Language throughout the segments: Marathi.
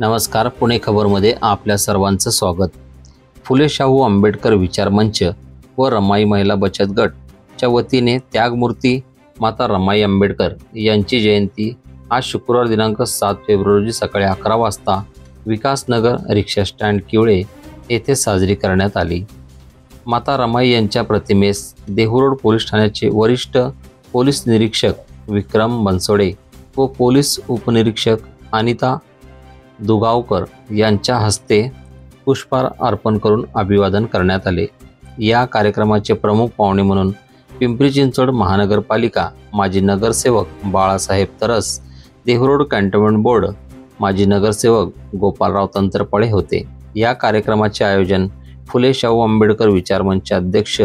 नमस्कार, पुणे खबरमध्ये आपल्या सर्वांचं स्वागत। फुले शाहू आंबेडकर विचार मंच व रमाई महिला बचत गटच्या वतीने त्यागमूर्ती माता रमाई आंबेडकर यांची जयंती आज शुक्रवार दिनांक 7 फेब्रुवारी रोजी सकाळी 11 वाजता विकासनगर रिक्षा स्टँड किवळे येथे साजरी करण्यात आली। माता रमाई यांच्या प्रतिमेस देहूरोड पोलीस ठाण्याचे वरिष्ठ पोलीस निरीक्षक विक्रम बनसोडे व पोलीस उपनिरीक्षक अनिता दुगावकर यांच्या हस्ते पुष्पहार अर्पण करून अभिवादन करण्यात आले। या कार्यक्रमाचे प्रमुख पाहुणे म्हणून पिंपरी चिंचवड महानगरपालिका माजी नगरसेवक बाळासाहेब तरस, देहूरोड कॅन्टोन्मेंट बोर्ड माजी नगरसेवक गोपालराव तंत्रपळे होते। या कार्यक्रमाचे आयोजन फुले शाहू आंबेडकर विचार मंच अध्यक्ष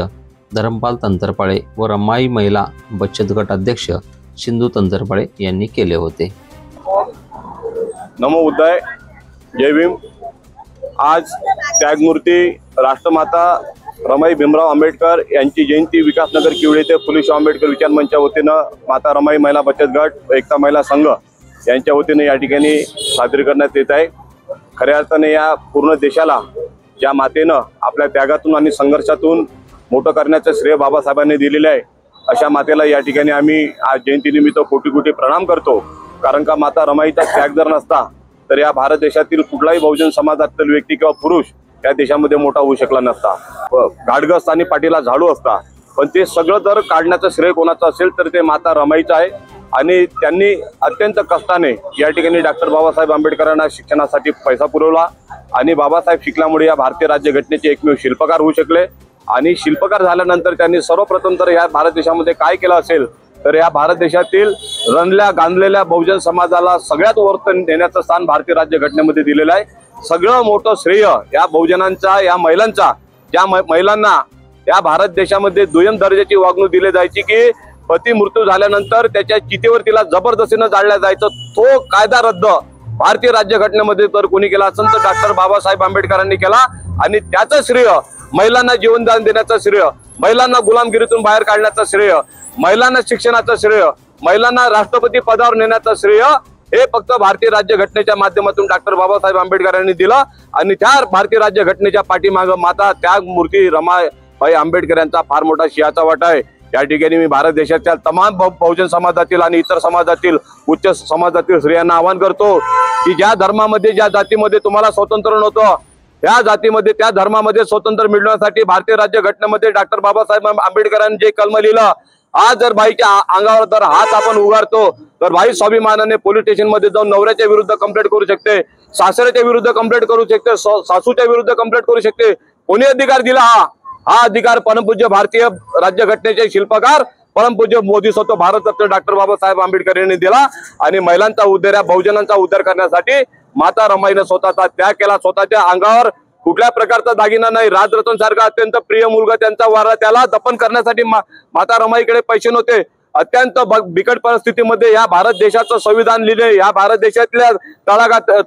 धर्मपाल तंत्रपळे व रमाई महिला बचत गट अध्यक्ष सिंधू तंत्रपळे यांनी केले होते। नमो उदय, जय भीम। आज त्यागमूर्ती राष्ट्रमाता रमाई भीमराव आंबेडकर यांची जयंती विकासनगर किवळे येथे फुले शाहू आंबेडकर विचार मंचाच्या वतीनं माता रमाई महिला बचत गट एकता महिला संघ यांच्या वतीने या ठिकाणी साजरी करण्यात येत आहे। खऱ्या अर्थाने या पूर्ण देशाला ज्या मातेनं आपल्या त्यागातून आणि संघर्षातून मोठं करण्याचं श्रेय बाबासाहेबांनी दिलेलं आहे, अशा मातेला या ठिकाणी आम्ही आज जयंतीनिमित्त कोटी कोटी प्रणाम करतो। कारण का माता रमाईचा त्याग जर नसता तर या भारत देशातील कुठलाही बहुजन समाजातील व्यक्ती किंवा पुरुष या देशामध्ये मोठा होऊ शकला नसता। गाडगस आणि पाठीला झाडू असता, पण ते सगळं जर काढण्याचं श्रेय कोणाचं असेल तर ते माता रमाईचं आहे। आणि त्यांनी अत्यंत कष्टाने या ठिकाणी डॉक्टर बाबासाहेब आंबेडकरांना शिक्षणासाठी पैसा पुरवला आणि बाबासाहेब शिकल्यामुळे या भारतीय राज्यघटनेचे एकमेव शिल्पकार होऊ शकले। आणि शिल्पकार झाल्यानंतर त्यांनी सर्वप्रथम तर या भारत देशामध्ये काय केलं असेल तर या भारत देशातील रणल्या गांधलेल्या बहुजन समाजाला सगळ्यात वर्तन देण्याचं स्थान भारतीय राज्यघटनेमध्ये दिलेलं आहे। सगळं मोठं श्रेय या बहुजनांचा, या महिलांचा, ज्या महिलांना या भारत देशामध्ये दुय्यम दर्जाची वागणूक दिली जायची की पती मृत्यू झाल्यानंतर त्याच्या चितेवर तिला जबरदस्तीनं जाळल्या जायचं, तो कायदा रद्द भारतीय राज्यघटनेमध्ये तर कोणी केला असेल तर डॉक्टर बाबासाहेब आंबेडकरांनी केला। आणि त्याचं श्रेय महिलांना जीवनदान देण्याचं श्रेय, महिलांना गुलामगिरीतून बाहेर काढण्याचं श्रेय, महिलांना शिक्षणाचं श्रेय, महिलांना राष्ट्रपती पदावर नेण्याचं श्रेय हे फक्त भारतीय राज्यघटनेच्या माध्यमातून डॉक्टर बाबासाहेब आंबेडकरांनी दिलं। आणि त्या भारतीय राज्यघटनेच्या पाठीमागं माता त्यागमूर्ती रमाबाई आंबेडकर यांचा फार मोठा सिंहाचा वाटा आहे। या ठिकाणी मी भारत देशाच्या तमाम बहुजन समाजातील आणि इतर समाजातील उच्च समाजातील स्त्रियांना आवाहन करतो की ज्या धर्मामध्ये, ज्या जातीमध्ये तुम्हाला स्वातंत्र्य नव्हतं, त्या जातीमध्ये, त्या धर्मामध्ये स्वातंत्र्य मिळवण्यासाठी भारतीय राज्यघटनेमध्ये डॉक्टर बाबासाहेब आंबेडकरांनी जे कलम लिहिलं, आज जर बाईच्या अंगावर जर हात आपण उगारतो तर बाई स्वाभिमानाने पोलीस स्टेशन मध्ये जाऊन नवऱ्याच्या विरुद्ध कंप्लेंट करू शकते, सासऱ्याच्या विरुद्ध कंप्लेंट करू शकते, सासूच्या विरुद्ध कंप्लेंट करू शकते। कोणी अधिकार दिला? हा अधिकार परमपूज्य भारतीय राज्यघटनेचे शिल्पकार परमपूज्य मोदी स्वतः भारतरत्न डॉक्टर बाबासाहेब आंबेडकर यांनी दिला। आणि महिलांचा उद्धार, या बहुजनांचा उद्धार करण्यासाठी माता रमाईने स्वतःचा त्याग केला। स्वतःच्या अंगावर कुठल्या प्रकारचा दागिना नाही, राजरत्न सारखा अत्यंत प्रिय मुलगा त्यांचा वारला, त्याला दफन करण्यासाठी माता रमाईकडे पैसे नव्हते। अत्यंत बिकट परिस्थितीमध्ये या भारत देशाचं संविधान लिहिले, या भारत देशातल्या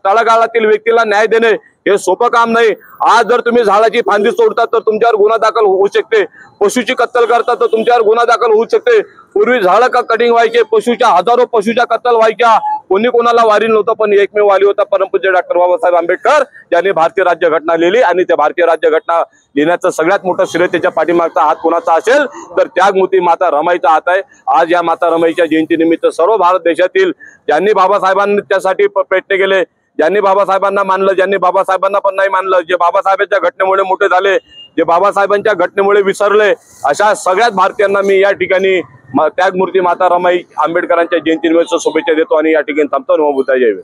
तळागाळातील व्यक्तीला न्याय देणे हे सोपं काम नाही। आज जर तुम्ही झाडाची फांदी तोडता तर तुमच्यावर गुन्हा दाखल होऊ शकते, पशुची कत्तल करता तर तुमच्यावर गुन्हा दाखल होऊ शकते। पूर्वी झाडं कटिंग व्हायचे, हजारो पशुच्या कत्तल व्हायच्या, कोणी कोणाला वारी नव्हतं, पण एकमेव वाली होता परमपूज्य डॉक्टर बाबासाहेब आंबेडकर, ज्यांनी भारतीय राज्यघटना लिहिली। आणि त्या भारतीय राज्यघटना लिहिण्याचं सगळ्यात मोठं श्रेय, त्याच्या पाठीमागचा हात कोणाचा असेल तर त्यागमूर्ती माता रमाईचा हात आहे। आज या माता रमाईच्या जयंतीनिमित्त सर्व भारत देशातील ज्यांनी बाबासाहेबांनी त्यासाठी प्रयत्न केले, ज्यांनी बाबासाहेबांना मानलं, ज्यांनी बाबासाहेबांना पण नाही मानलं, जे बाबासाहेबांच्या घटनेमुळे मोठे झाले, जे बाबासाहेबांच्या घटनेमुळे विसरले, अशा सगळ्याच भारतीयांना मी या ठिकाणी त्यागमूर्ती माता रमाई आंबेडकरांच्या जयंतीनिमित्त शुभेच्छा देतो आणि या ठिकाणी थांबतो। नमो बुद्धाय, जय हिंद।